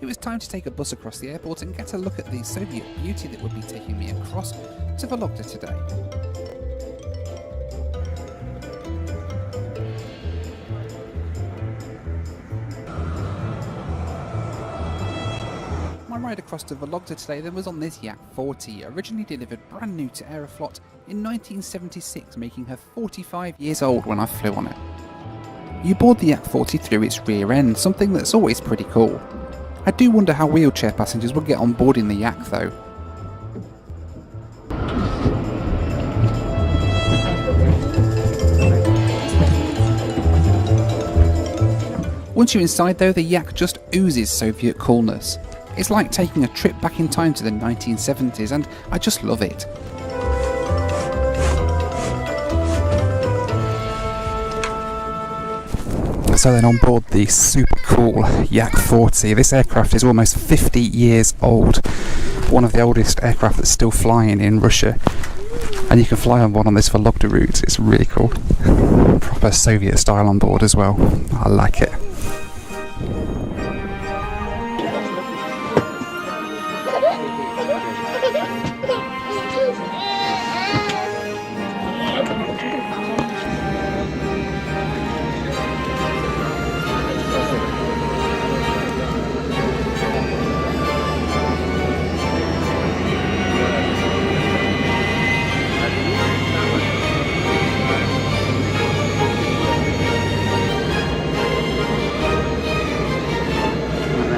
It was time to take a bus across the airport and get a look at the Soviet beauty that would be taking me across to Vologda today. My ride across to Vologda today then was on this Yak 40, originally delivered brand new to Aeroflot in 1976, making her 45 years old when I flew on it. You board the Yak 40 through its rear end, something that's always pretty cool. I do wonder how wheelchair passengers will get on board in the Yak though. Once you're inside though, the Yak just oozes Soviet coolness. It's like taking a trip back in time to the 1970s, and I just love it. So then on board the super cool Yak 40, this aircraft is almost 50 years old, one of the oldest aircraft that's still flying in Russia, and you can fly on one on this Vologda route. It's really cool. Proper Soviet style on board as well. I like it.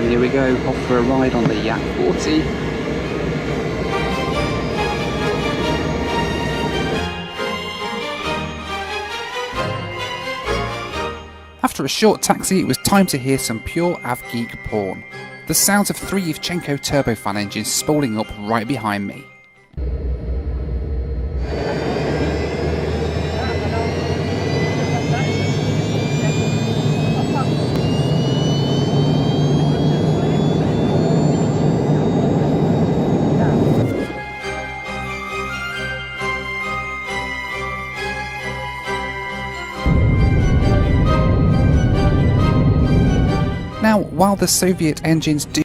Here we go, off for a ride on the Yak 40. After a short taxi, it was time to hear some pure Avgeek porn. The sounds of 3 Yevchenko turbofan engines spooling up right behind me. Now, while the Soviet engines do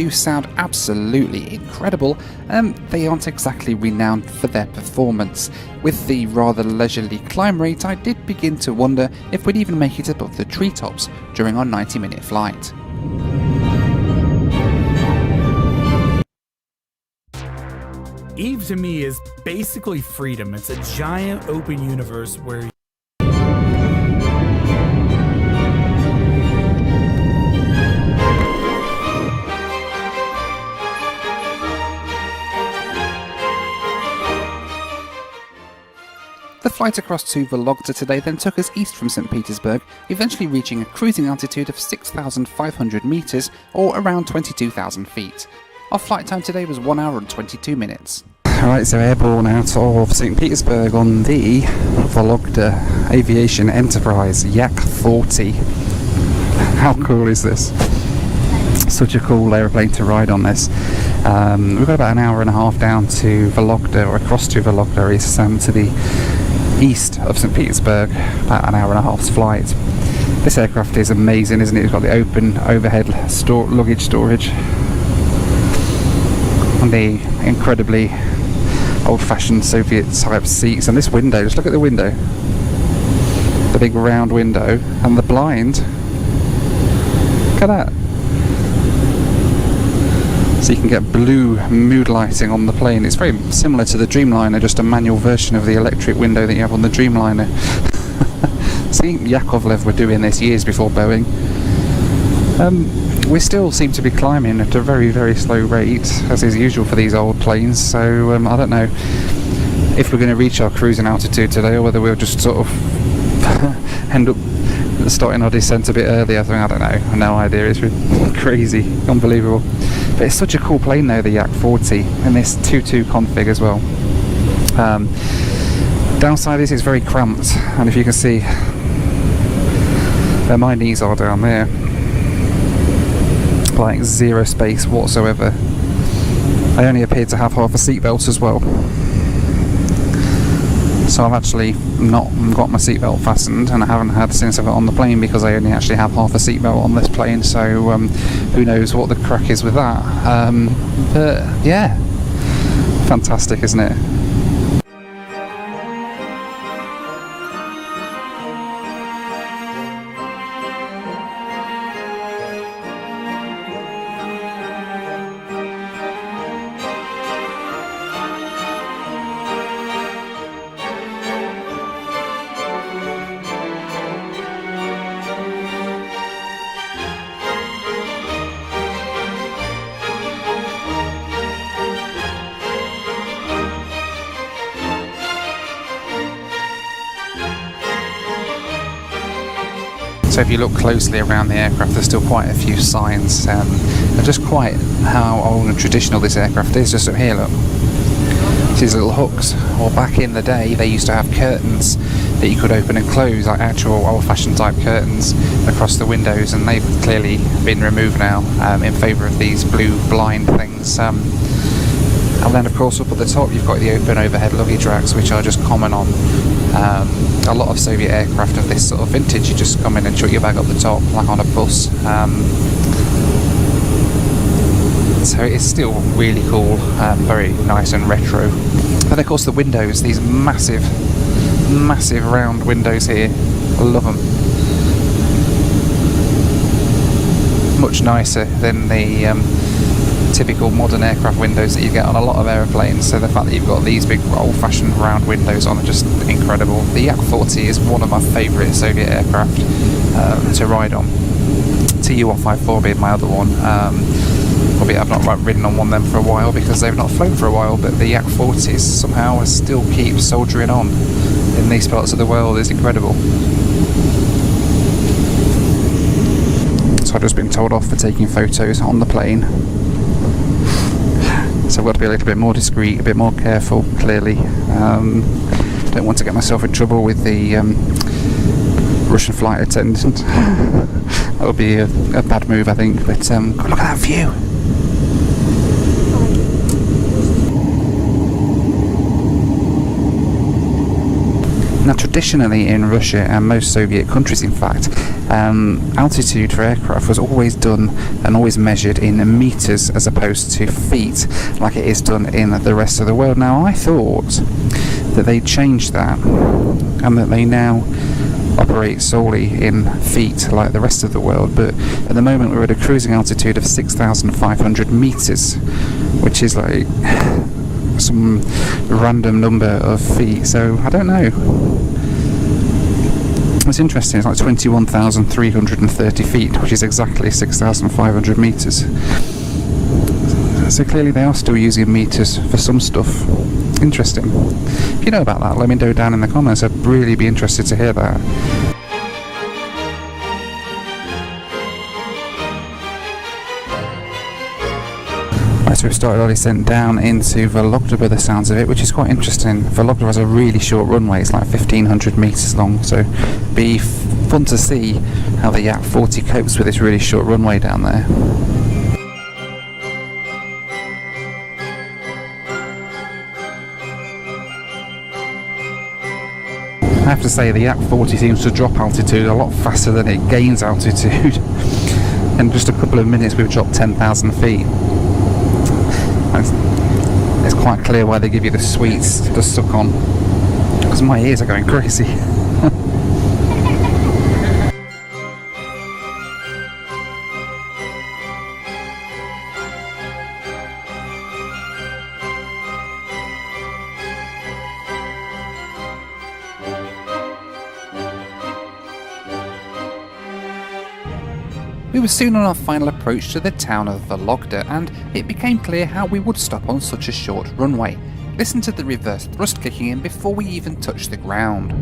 sound absolutely incredible, they aren't exactly renowned for their performance. With the rather leisurely climb rate, I did begin to wonder if we'd even make it above the treetops during our 90-minute flight. Eve to me is basically freedom. It's a giant open universe where The flight across to Vologda today then took us east from St. Petersburg, eventually reaching a cruising altitude of 6,500 metres or around 22,000 feet. Our flight time today was 1 hour and 22 minutes. Alright, so airborne out of St. Petersburg on the Vologda Aviation Enterprise Yak 40. How cool is this? Such a cool aeroplane to ride on this. We've got about an hour and a half down to Vologda, or across to Vologda, is to the east of St. Petersburg, about an hour and a half's flight. This aircraft is amazing, isn't it? It's got the open overhead luggage storage and the incredibly old-fashioned Soviet type seats, and this window, just look at the window, the big round window, and the blind, look at that. So you can get blue mood lighting on the plane. It's very similar to the Dreamliner, just a manual version of the electric window that you have on the Dreamliner. See, Yakovlev were doing this years before Boeing. We still seem to be climbing at a very, very slow rate, as is usual for these old planes, so I don't know. if we're going to reach our cruising altitude today, or whether we'll just sort of end up starting our descent a bit early. I don't know. No idea. It's really crazy, unbelievable. But it's such a cool plane though, the Yak 40, and this 2.2 config as well. Downside is it's very cramped, and if you can see where my knees are down there, like zero space whatsoever. I only appear to have half a seatbelt as well, so I've actually not got my seatbelt fastened, and I haven't had since I got on the plane, because I only actually have half a seatbelt on this plane, so who knows what the crack is with that. But yeah, fantastic, isn't it? So if you look closely around the aircraft, there's still quite a few signs, and just quite how old and traditional this aircraft is. Just up here, look, these little hooks. Well, back in the day, they used to have curtains that you could open and close, like actual old-fashioned type curtains across the windows, and they've clearly been removed now in favour of these blue blind things. And then of course up at the top you've got the open overhead luggage racks, which are just common on a lot of Soviet aircraft of this sort of vintage. You just come in and chuck your bag up the top like on a bus. So it's still really cool, very nice and retro. And of course the windows, these massive round windows here, I love them. Much nicer than the typical modern aircraft windows that you get on a lot of aeroplanes, so the fact that you've got these big old-fashioned round windows on are just incredible. The Yak 40 is one of my favourite Soviet aircraft to ride on. Tu-154 being my other one. Probably I've not ridden on one of them for a while because they've not flown for a while, but the Yak 40s somehow still keep soldiering on in these parts of the world. Is incredible. So I've just been told off for taking photos on the plane. So I've got to be a little bit more discreet, a bit more careful, clearly. Don't want to get myself in trouble with the Russian flight attendant. That would be a bad move, I think. But look at that view. Now, traditionally in Russia and most Soviet countries, in fact, altitude for aircraft was always done and always measured in meters as opposed to feet, like it is done in the rest of the world. Now, I thought that they changed that and that they now operate solely in feet like the rest of the world, but at the moment we're at a cruising altitude of 6,500 meters, which is like some random number of feet, so I don't know. It's interesting, it's like 21,330 feet, which is exactly 6,500 meters. So clearly they are still using meters for some stuff. Interesting. If you know about that, let me know down in the comments. I'd really be interested to hear that. So we've started our descent down into Vologda by the sounds of it, which is quite interesting. Vologda has a really short runway, it's like 1,500 metres long, so it'd be fun to see how the Yak 40 copes with this really short runway down there. I have to say the Yak 40 seems to drop altitude a lot faster than it gains altitude. In just a couple of minutes we've dropped 10,000 feet. It's quite clear why they give you the sweets to suck on, because my ears are going crazy. We were soon on our final approach to the town of Vologda, and it became clear how we would stop on such a short runway. Listen to the reverse thrust kicking in before we even touch the ground.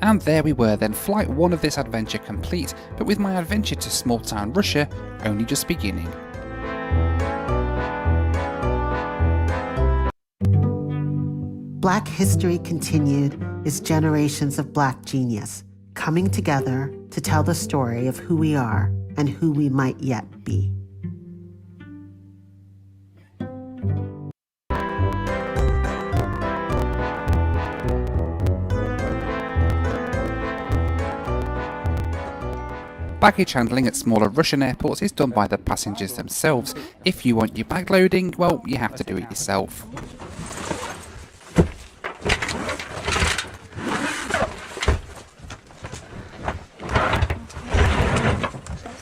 And there we were then, flight 1 of this adventure complete, but with my adventure to small town Russia only just beginning. Black history continued as generations of Black genius coming together to tell the story of who we are and who we might yet be. Baggage handling at smaller Russian airports is done by the passengers themselves. If you want your bag loading, well, you have to do it yourself.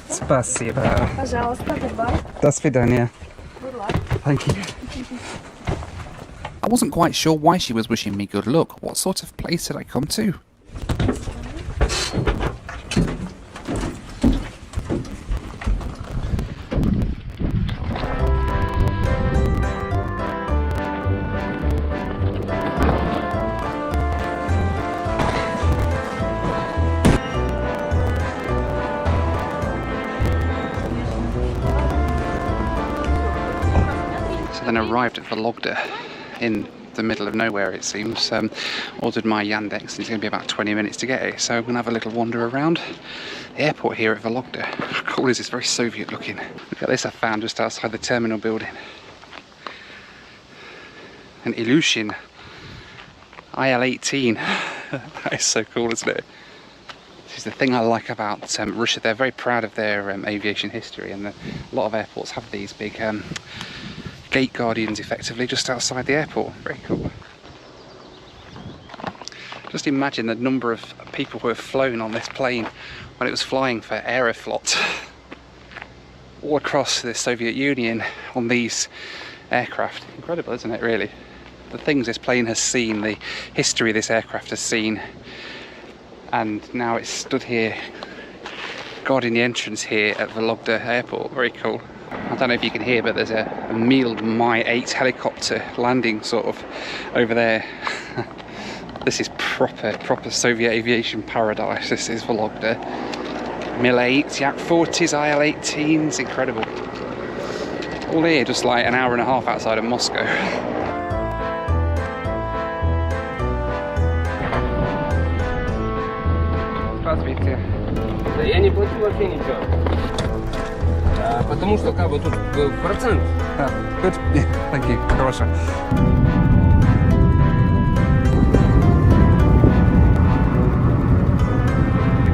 Спасибо. Пожалуйста, goodbye. До свидания. Good luck. Thank you. I wasn't quite sure why she was wishing me good luck. What sort of place had I come to? Then arrived at Vologda in the middle of nowhere, it seems. Ordered my Yandex, and it's going to be about 20 minutes to get here, so I'm going to have a little wander around the airport here at Vologda. How cool is this? Very Soviet looking. Look at this I found just outside the terminal building. An Ilyushin IL-18. That is so cool, isn't it? This is the thing I like about Russia. They're very proud of their aviation history, and a lot of airports have these big gate guardians effectively just outside the airport. Very cool. Just imagine the number of people who have flown on this plane when it was flying for Aeroflot all across the Soviet Union on these aircraft. Incredible, isn't it, really? The things this plane has seen, the history this aircraft has seen, and now it's stood here guarding the entrance here at Vologda Airport. Very cool. I don't know if you can hear, but there's a Mi-8 helicopter landing sort of over there. This is proper Soviet aviation paradise. This is Vologda. Mi-8s, Yak-40s, IL-18s, incredible. All here just like an hour and a half outside of Moscow. Здравствуйте. Да я не платил вообще ничего. Потому что как бы тут процент. Good. Yeah, thank you. Хорошо.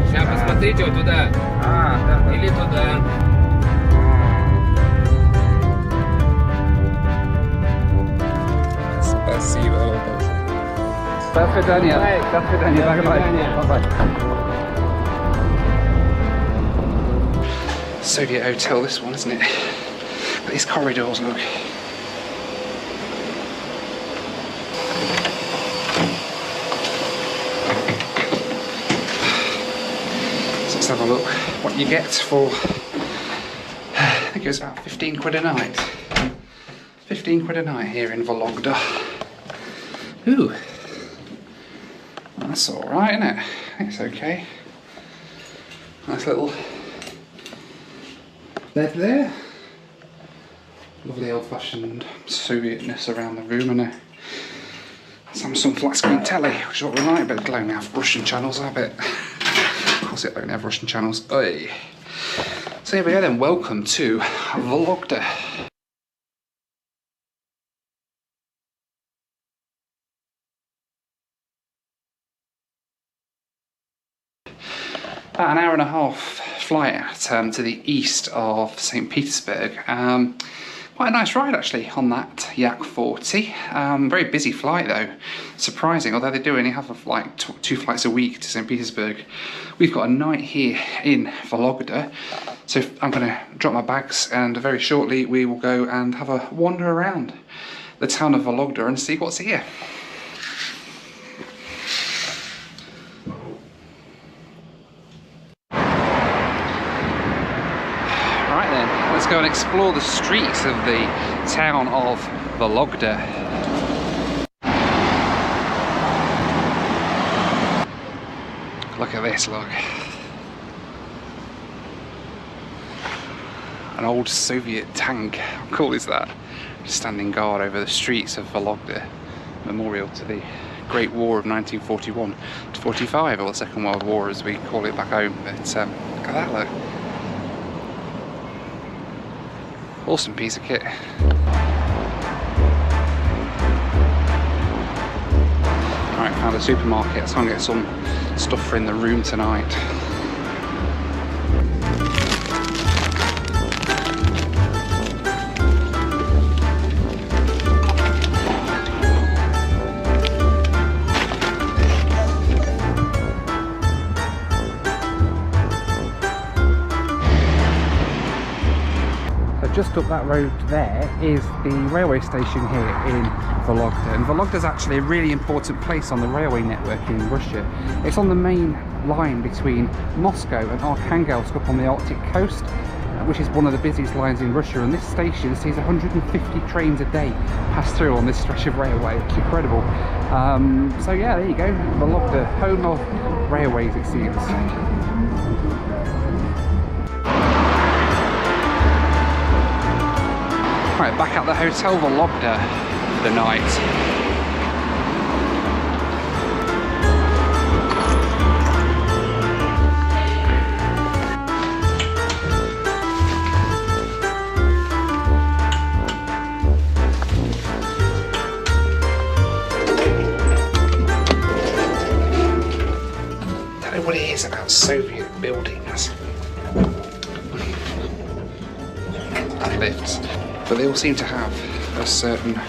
Сейчас посмотрите вот туда. Да. Или туда. Спасибо. До свидания. До свидания. Bye-bye. Soviet hotel, this one, isn't it? But these corridors, look. So let's have a look what you get for, I think it was about 15 quid a night. 15 quid a night here in Vologda. Ooh. That's alright, isn't it? I think it's okay. Nice little bed there. Lovely old-fashioned Sovietness around the room, and a Samsung flat screen telly, which is what we like, but it'll only have Russian channels, I bet. Of course it only have Russian channels. Oy. So here we go then, welcome to Vologda. About an hour and a half flight to the east of St. Petersburg. Quite a nice ride actually on that Yak 40. Very busy flight though, surprising, although they do only have like 2 flights a week to St. Petersburg. We've got a night here in Vologda, so I'm going to drop my bags and very shortly we will go and have a wander around the town of Vologda and see what's here. Right then, let's go and explore the streets of the town of Vologda. Look at this, look. An old Soviet tank, how cool is that? Standing guard over the streets of Vologda, memorial to the Great War of 1941 to 45, or the Second World War as we call it back home. But look at that, look. Awesome piece of kit. Alright, found a supermarket. Let's go and get some stuff for in the room tonight. Just up that road there is the railway station here in Vologda, and Vologda is actually a really important place on the railway network in Russia. It's on the main line between Moscow and Arkhangelsk up on the Arctic coast, which is one of the busiest lines in Russia, and this station sees 150 trains a day pass through on this stretch of railway. It's incredible. So yeah, there you go, Vologda, home of railways it seems. Right, back at the Hotel Vologda for the night. I don't know what it is about Soviet buildings and lifts, but they all seem to have a certain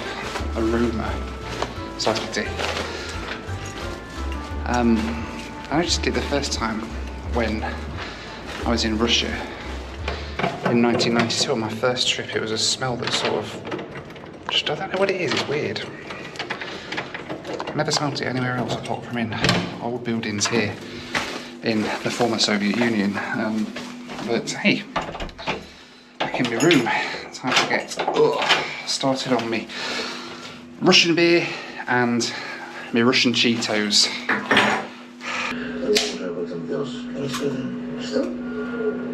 aroma. So I noticed it the first time when I was in Russia in 1992 on my first trip. It was a smell that sort of, just I don't know what it is, it's weird. I've never smelled it anywhere else apart from in old buildings here in the former Soviet Union. But hey, back in my room. Time to get started on me Russian beer and me Russian Cheetos. Что?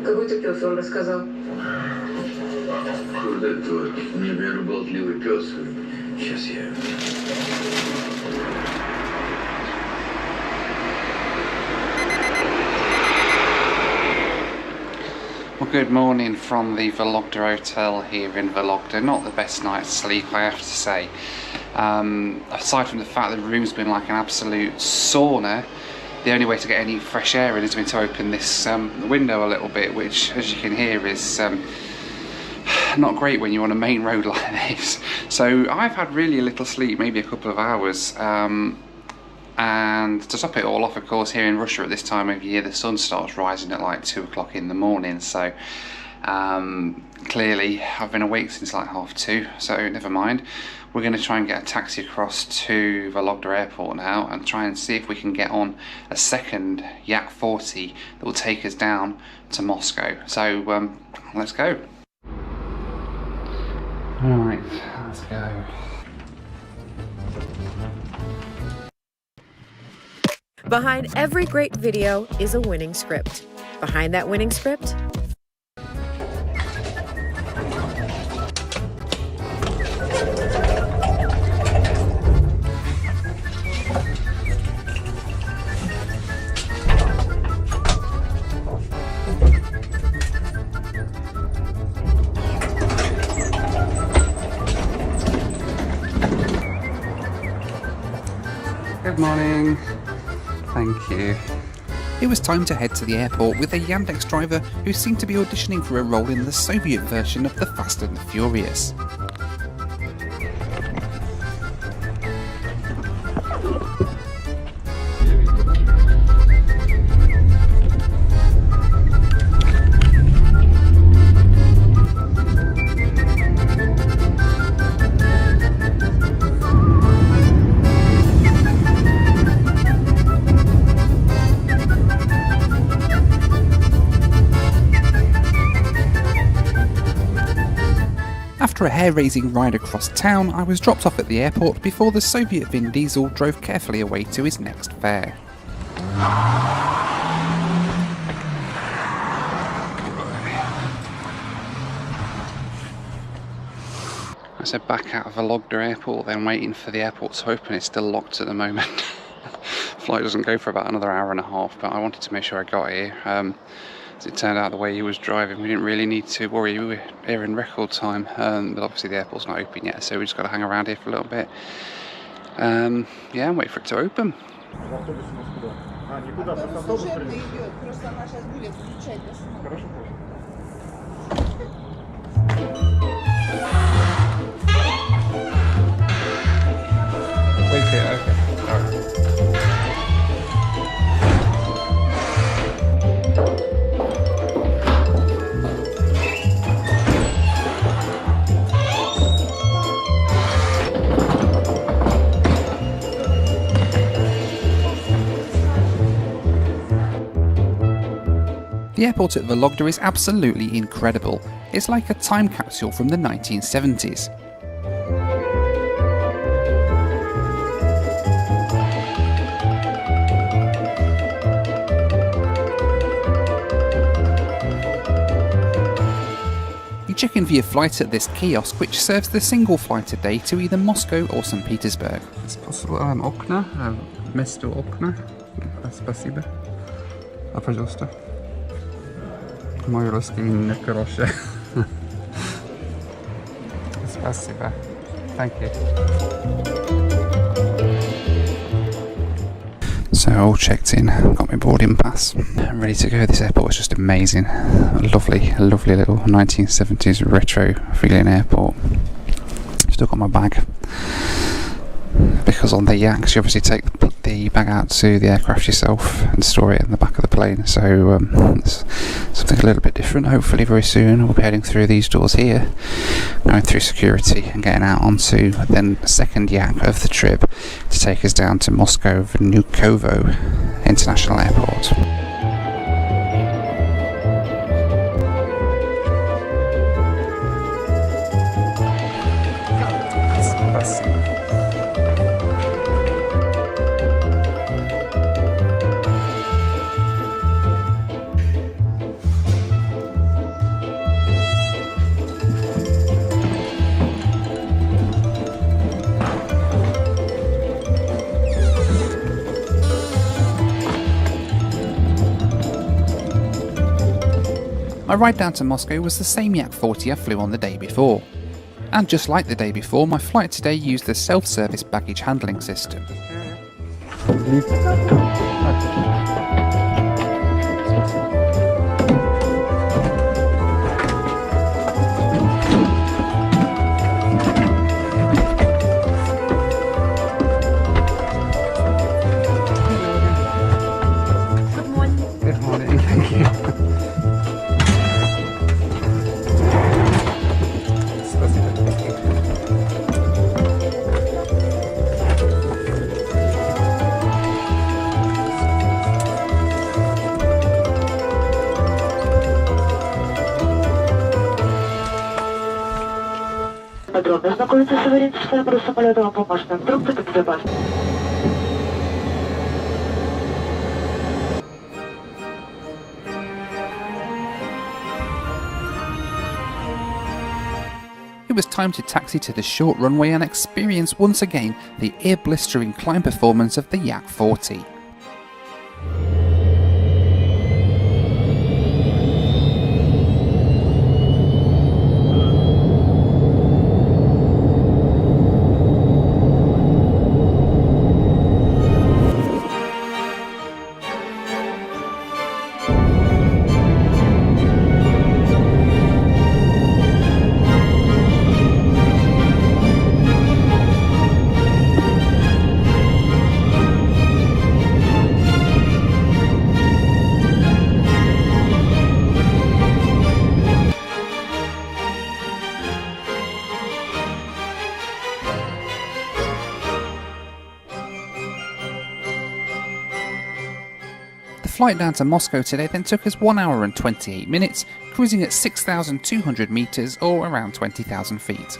Какой ты пёс, он рассказал? Куда тот? Наверное, болтливый пёс. Сейчас я... Well, good morning from the Vologda Hotel here in Vologda. Not the best night's sleep, I have to say. Aside from the fact that the room's been like an absolute sauna, the only way to get any fresh air in has been to open this window a little bit, which, as you can hear, is not great when you're on a main road like this. So I've had really little sleep, maybe a couple of hours. And to top it all off, of course, here in Russia at this time of year, the sun starts rising at like 2 o'clock in the morning. So clearly I've been awake since like 2:30, so never mind. We're going to try and get a taxi across to Vologda airport now and try and see if we can get on a second Yak 40 that will take us down to Moscow. So let's go. Alright, let's go. Behind every great video is a winning script. Behind that winning script, Good morning. Thank you. it was time to head to the airport with a Yandex driver who seemed to be auditioning for a role in the Soviet version of the Fast and the Furious. After a hair-raising ride across town, I was dropped off at the airport before the Soviet Vin Diesel drove carefully away to his next fare. I said back out of Vologda airport, then waiting for the airport to open. It's still locked at the moment. Flight doesn't go for about another hour and a half, but I wanted to make sure I got here. As it turned out, the way he was driving, we didn't really need to worry. We were here in record time, but obviously the airport's not open yet, so we just got to hang around here for a little bit. Yeah, and wait for it to open. Wait here, okay. Alright. The airport at Vologda is absolutely incredible. It's like a time capsule from the 1970s. You check in for your flight at this kiosk, which serves the single flight a day to either Moscow or St. Petersburg. It's possible okna, mesto okna. Спасибо. А пожалуйста. Мой русский не хороший. Спасибо. Thank you. So all checked in, got my boarding pass, I'm ready to go. This airport is just amazing. A lovely little 1970s retro feeling airport. Still got my bag, because on the Yaks you obviously take the bag out to the aircraft yourself and store it in the back of the plane, so it's something a little bit different. Hopefully very soon we'll be heading through these doors here, going through security and getting out onto then the second Yak of the trip to take us down to Moscow Vnukovo International Airport. My ride down to Moscow was the same Yak 40 I flew on the day before. And just like the day before, my flight today used the self-service baggage handling system. Good morning. Good morning, thank you. Подробно ознакомиться с аварийным брусом полета по башенным инструкции по безопасности. It was time to taxi to the short runway and experience once again the ear-blistering climb performance of the Yak 40. flight down to Moscow today then took us 1 hour and 28 minutes, cruising at 6,200 metres or around 20,000 feet.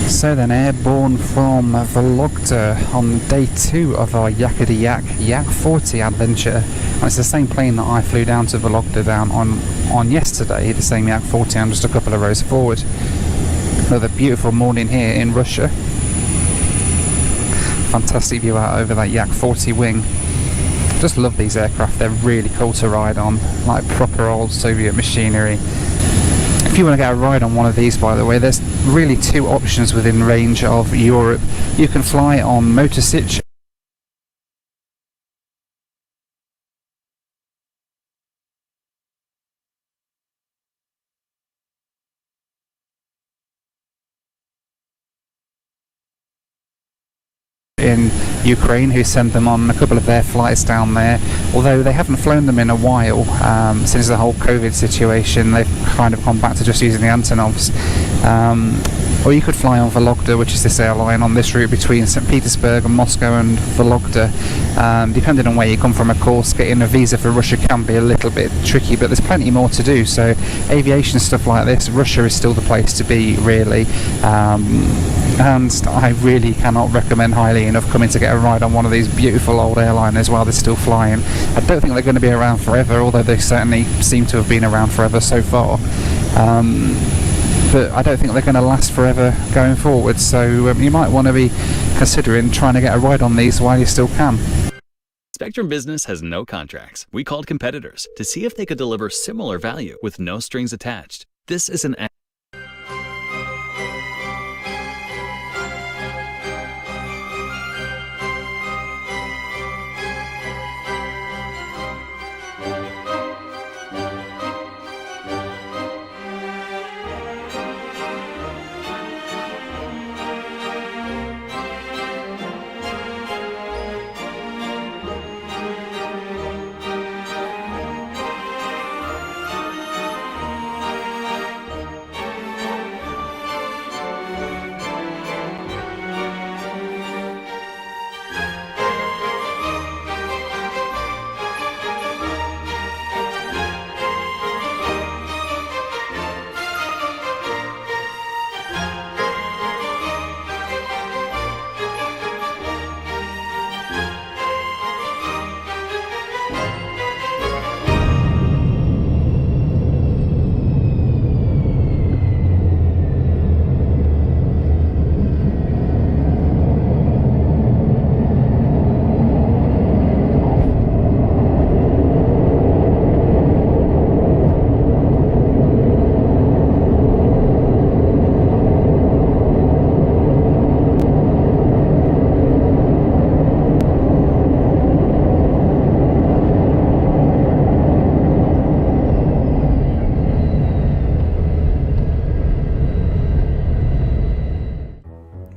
So then, airborne from Vologda on day 2 of our Yakety Yak Yak 40 adventure. And it's the same plane that I flew down to Vologda down on yesterday, the same Yak 40, I'm just a couple of rows forward. Another beautiful morning here in Russia. Fantastic view out over that Yak 40 wing. Just love these aircraft, they're really cool to ride on, like proper old Soviet machinery. If you want to get a ride on one of these, by the way, there's really 2 options within range of Europe. You can fly on Motorsic in Ukraine, who send them on a couple of their flights down there, although they haven't flown them in a while. Since the whole COVID situation, they've kind of gone back to just using the Antonovs. Or you could fly on Vologda, which is this airline on this route between St. Petersburg and Moscow and Vologda. Depending on where you come from, of course, getting a visa for Russia can be a little bit tricky, but there's plenty more to do. So aviation stuff like this, Russia is still the place to be, really. And I really cannot recommend highly enough coming to get a ride on one of these beautiful old airliners while they're still flying. I don't think they're going to be around forever, although they certainly seem to have been around forever so far. But I don't think they're going to last forever going forward, so you might want to be considering trying to get a ride on these while you still can. Spectrum Business has no contracts. We called competitors to see if they could deliver similar value with no strings attached. This is an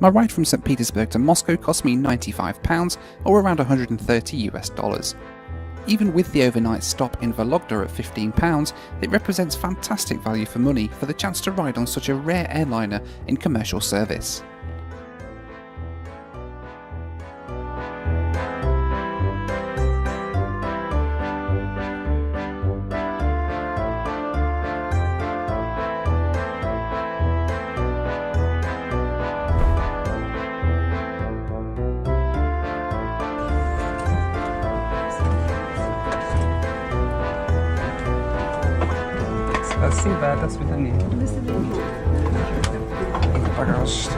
My ride from St. Petersburg to Moscow cost me £95, or around $130 US. Even with the overnight stop in Vologda at £15, it represents fantastic value for money for the chance to ride on such a rare airliner in commercial service. Спасибо, до свидания. До свидания. Пожалуйста.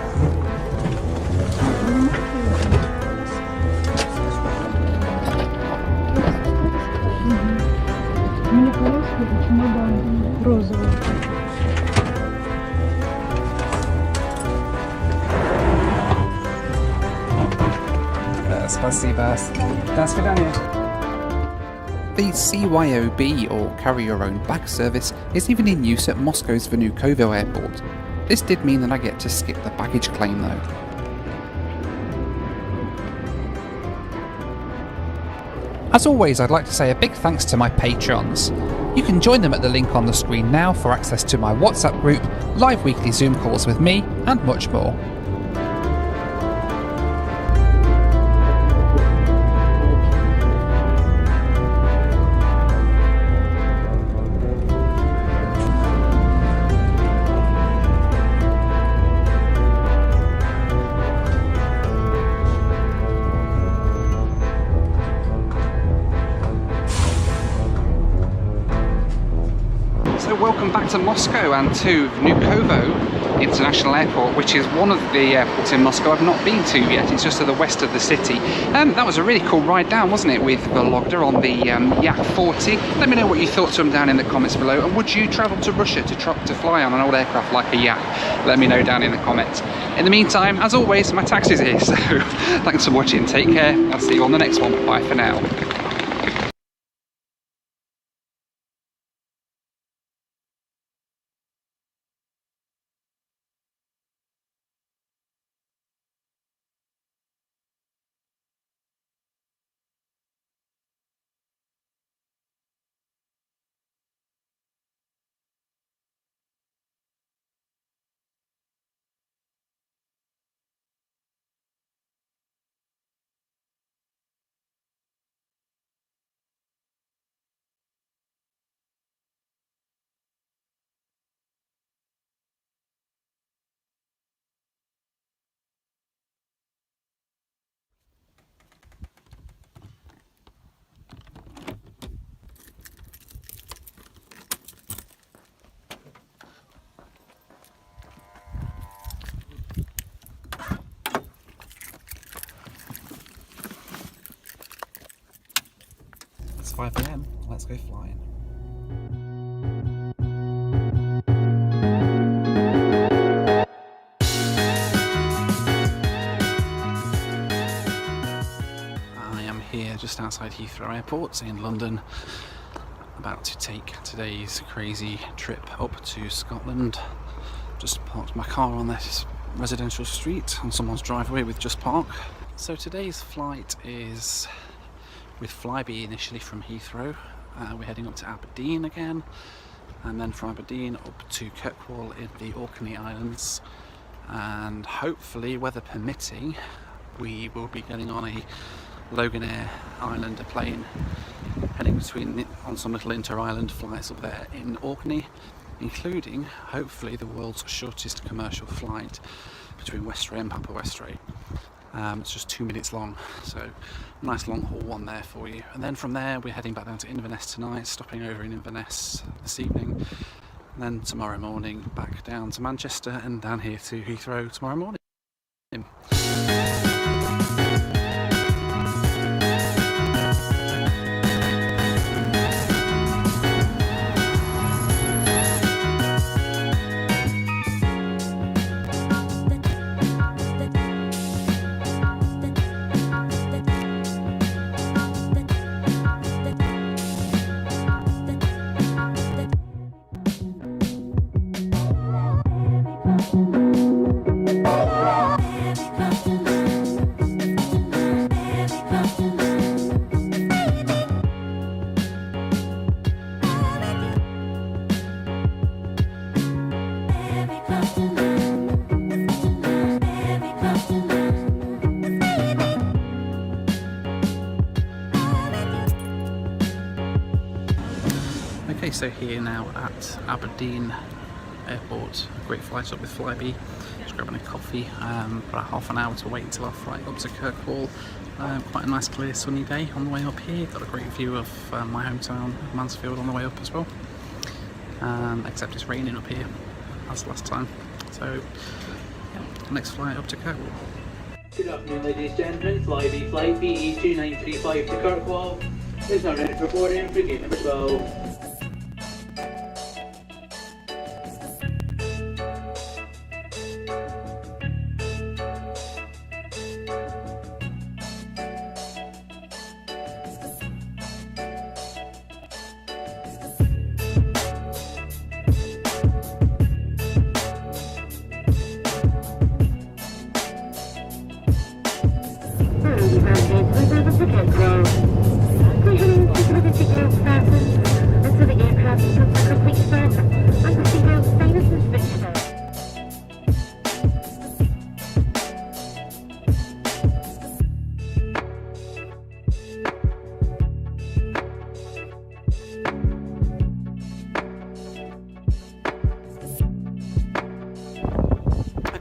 Мне кажется, чемодан розовый. Спасибо. До свидания. The CYOB, or Carry Your Own Bag service, is even in use at Moscow's Vnukovo airport. This did mean that I get to skip the baggage claim though. As always, I'd like to say a big thanks to my patrons. You can join them at the link on the screen now for access to my WhatsApp group, live weekly Zoom calls with me, and much more. welcome back to Moscow and to Vnukovo International Airport, which is one of the airports in Moscow I've not been to yet. It's just to the west of the city. That was a really cool ride down, wasn't it, with Vologda on the Yak 40. Let me know what you thought to them down in the comments below, and would you travel to Russia to fly on an old aircraft like a Yak? Let me know down in the comments. In the meantime, as always, my taxi's here, so thanks for watching, take care, I'll see you on the next one, bye for now. It's 5 AM, let's go flying. I am here just outside Heathrow Airport in London, about to take today's crazy trip up to Scotland. Just parked my car on this residential street on someone's driveway with Just Park. So today's flight is with Flybe initially from Heathrow. We're heading up to Aberdeen again, and then from Aberdeen up to Kirkwall in the Orkney Islands, and hopefully, weather permitting, we will be getting on a Loganair Islander plane heading on some little inter-island flights up there in Orkney, including hopefully the world's shortest commercial flight between Westray and Papa Westray. It's just 2 minutes long, so nice long haul one there for you. And then from there we're heading back down to Inverness tonight, stopping over in Inverness this evening, and then tomorrow morning back down to Manchester and down here to Heathrow tomorrow morning. Okay, so here now at Aberdeen Airport, great flight up with Flybe, just grabbing a coffee, about half an hour to wait until our flight up to Kirkwall. Quite a nice clear sunny day on the way up here, got a great view of my hometown Mansfield on the way up as well, except it's raining up here as last time, so yeah, next flight up to Kirkwall. Good afternoon ladies and gentlemen, Flybe flight PE 2935 to Kirkwall is now ready for boarding for gate number 12.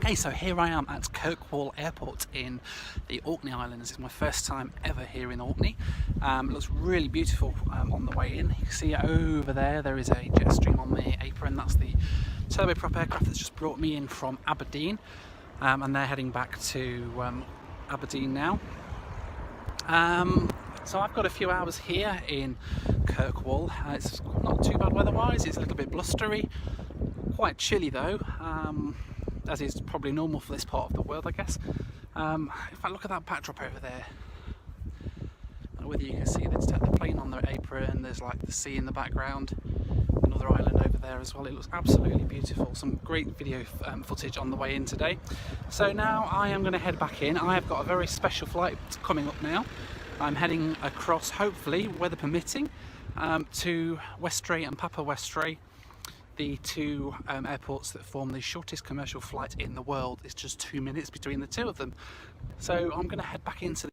Okay, so here I am at Kirkwall Airport in the Orkney Islands. This is my first time ever here in Orkney. It looks really beautiful on the way in. You can see over there, there is a jet stream on the apron. That's the turboprop aircraft that's just brought me in from Aberdeen. And they're heading back to Aberdeen now. So I've got a few hours here in Kirkwall. It's not too bad weather-wise. It's a little bit blustery, quite chilly though. As is probably normal for this part of the world, I guess. If I look at that backdrop over there, I don't know whether you can see there's the plane on the apron, there's like the sea in the background, another island over there as well. It looks absolutely beautiful. Some great video footage on the way in today. So now I am going to head back in. I have got a very special flight coming up now. I'm heading across, hopefully, weather permitting, to Westray and Papa Westray. The two airports that form the shortest commercial flight in the world. It's just 2 minutes between the two of them. So I'm going to head back into the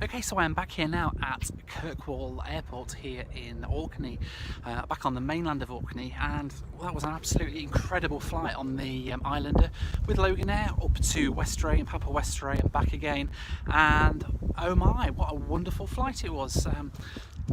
Okay, so I'm back here now at Kirkwall Airport here in Orkney, back on the mainland of Orkney, and that was an absolutely incredible flight on the Islander with Loganair up to Westray and Papa Westray and back again, and oh my, what a wonderful flight it was.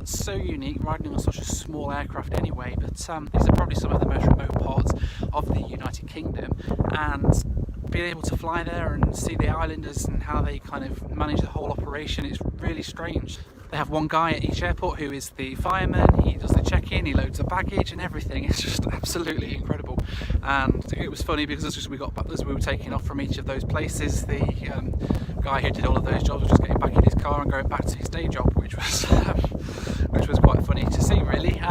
So unique, riding on such a small aircraft anyway, but these are probably some of the most remote parts of the United Kingdom, and being able to fly there and see the islanders and how they kind of manage the whole operation, it's really strange. They have one guy at each airport who is the fireman. He does the check-in, he loads the baggage and everything. It's just absolutely incredible. And it was funny because as we were taking off from each of those places, the guy who did all of those jobs was just getting back in his car and going back to his day job, which was quite funny to see, really.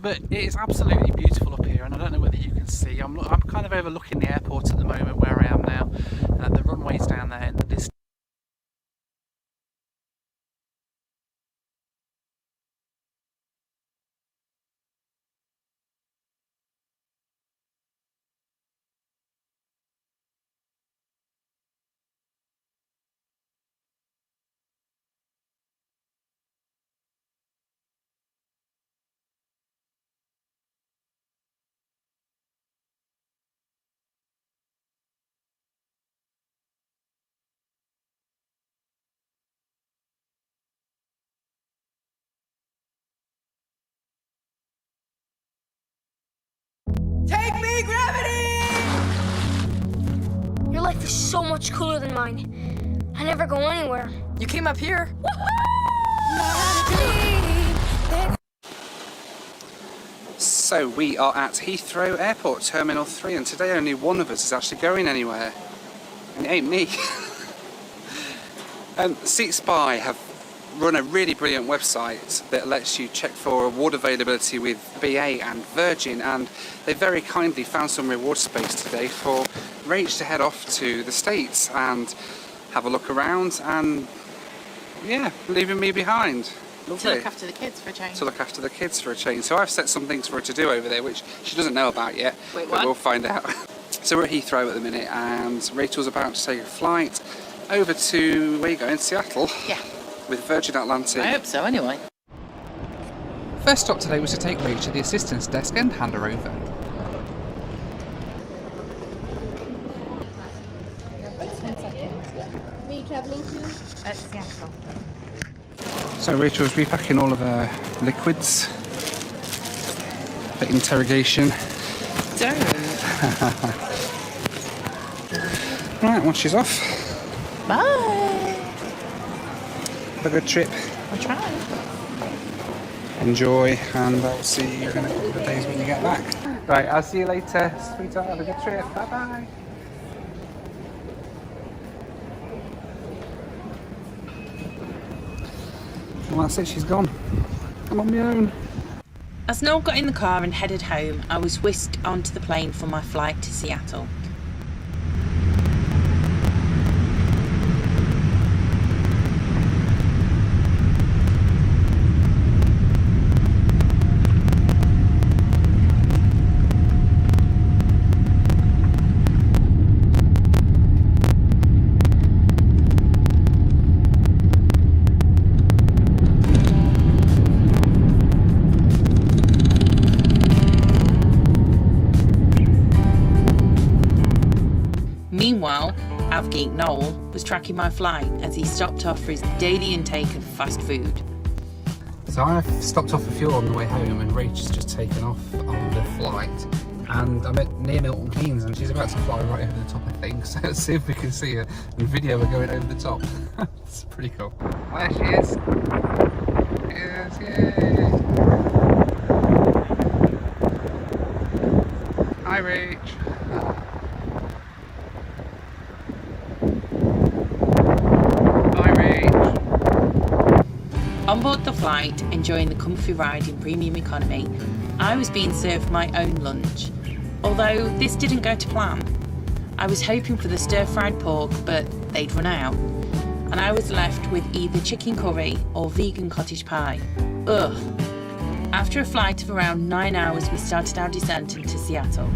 But it is absolutely beautiful up here, and I don't know whether you can see. I'm kind of overlooking the airport at the moment where I am now. The runway's down there in the distance. Take me, gravity! Your life is so much cooler than mine. I never go anywhere. You came up here. So we are at Heathrow Airport, Terminal 3, and today only one of us is actually going anywhere. And it ain't me. Seat Spy have run a really brilliant website that lets you check for award availability with BA and Virgin, and they very kindly found some reward space today for Rach to head off to the States and have a look around and, yeah, leaving me behind. Lovely. To look after the kids for a change. To look after the kids for a change. So I've set some things for her to do over there, which she doesn't know about yet. Wait, but what? we'll find out. So we're at Heathrow at the minute, and Rachel's about to take a flight over to, where are you going, Seattle? Yeah. With Virgin Atlantic. I hope so, anyway. First stop today was to take Rach to the assistance desk and hand her over. Where are you travelling to? Seattle. So Rachel's repacking all of her liquids for interrogation. Don't. Right, once she's off. Bye. Have a good trip. I'll try. Enjoy, and I'll see you in a couple of days when you get back. Right, I'll see you later, sweetheart. Have a good trip. Bye bye. Well, that's it, she's gone. I'm on my own. As Noel got in the car and headed home, I was whisked onto the plane for my flight to Seattle. Meanwhile, Avgeek Noel was tracking my flight as he stopped off for his daily intake of fast food. So I've stopped off for fuel on the way home, and Rachel's just taken off on the flight. And I'm near Milton Keynes, and she's about to fly right over the top, I think. So let's see if we can see her and video her going over the top. It's pretty cool. There she is. Yes, yay! Hi, Rach. On board the flight, enjoying the comfy ride in premium economy, I was being served my own lunch. Although this didn't go to plan. I was hoping for the stir-fried pork, but they'd run out. And I was left with either chicken curry or vegan cottage pie. Ugh. After a flight of around 9 hours, we started our descent into Seattle.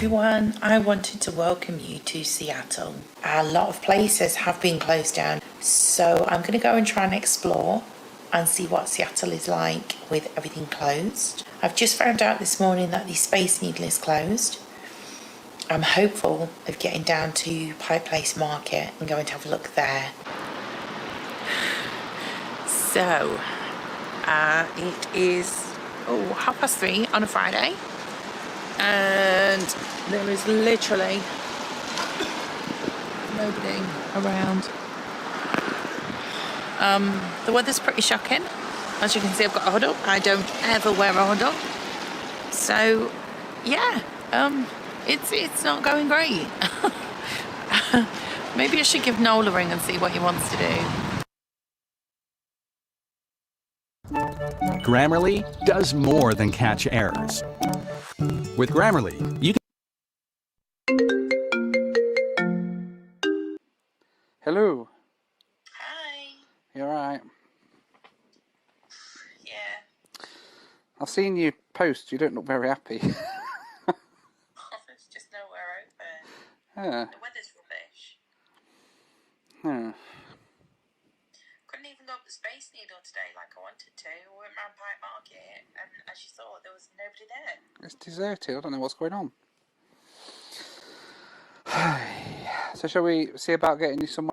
everyone. I wanted to welcome you to Seattle. A lot of places have been closed down, so I'm going to go and try and explore and see what Seattle is like with everything closed. I've just found out this morning that the Space Needle is closed. I'm hopeful of getting down to Pike Place Market and going to have a look there. So, it is 3:30 on a Friday, and there is literally nobody around. The weather's pretty shocking. As you can see, I've got a hood up. I don't ever wear a hood up. So, yeah, it's not going great. Maybe I should give Noel a ring and see what he wants to do. Grammarly does more than catch errors. With Grammarly, you can... Hello. Hi. You alright? Yeah. I've seen you post. You don't look very happy. There's just nowhere open. Yeah. The weather's rubbish. Couldn't even go up the Space Needle today like I wanted to. I went round Pike Market, and as you saw, there was nobody there. It's deserted. I don't know what's going on. So shall we see about getting you somewhere?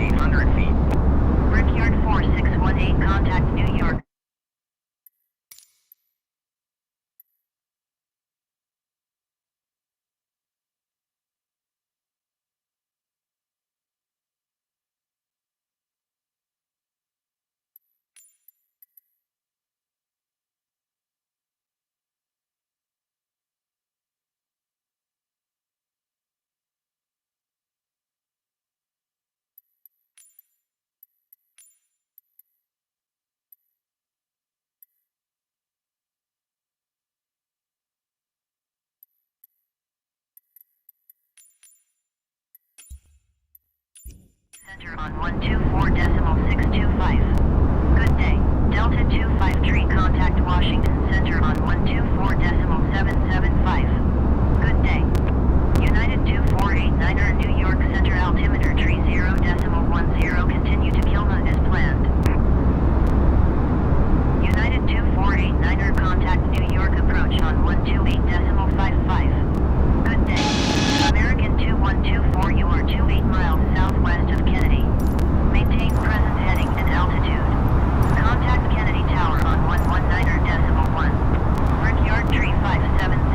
800 feet. Brickyard 4618, contact New York. Center on 124.625. Good day. Delta 253, contact Washington Center on 124.775. Good day. United 2489er, New York Center, altimeter tree 0.10, continue to Kilma as planned. United 2489er, contact New York approach on 128.55. Good day. American 2124, you are 28 miles southwest of Kennedy. Maintain present heading and altitude. Contact Kennedy Tower on 119.1. Brickyard tree 57.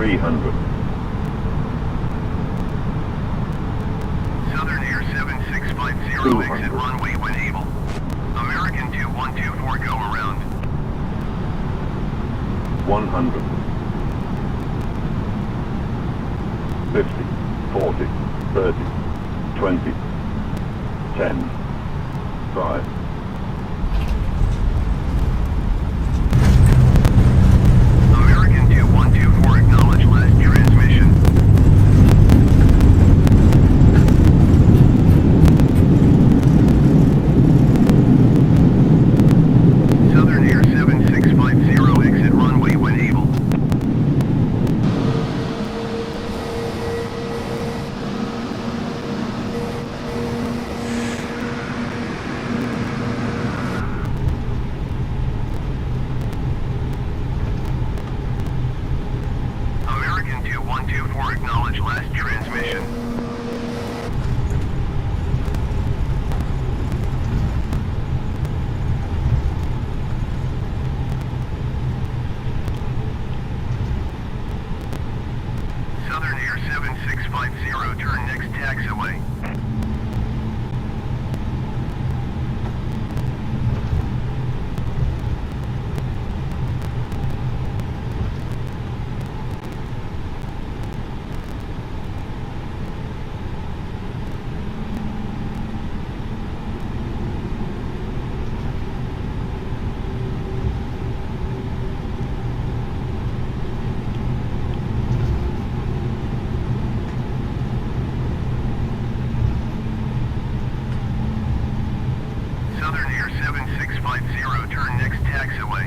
300. Southern Air 7650, 200. exit runway when able. American 2124, go around. 100. 50, 40, 30, 20, 10, 5. American 2124, acknowledge last transmission. Southern Air 7650, exit runway when able. American 2124, acknowledge last transmission. Southern Air 7650, turn next taxiway. Southern Air 7650, turn next taxiway.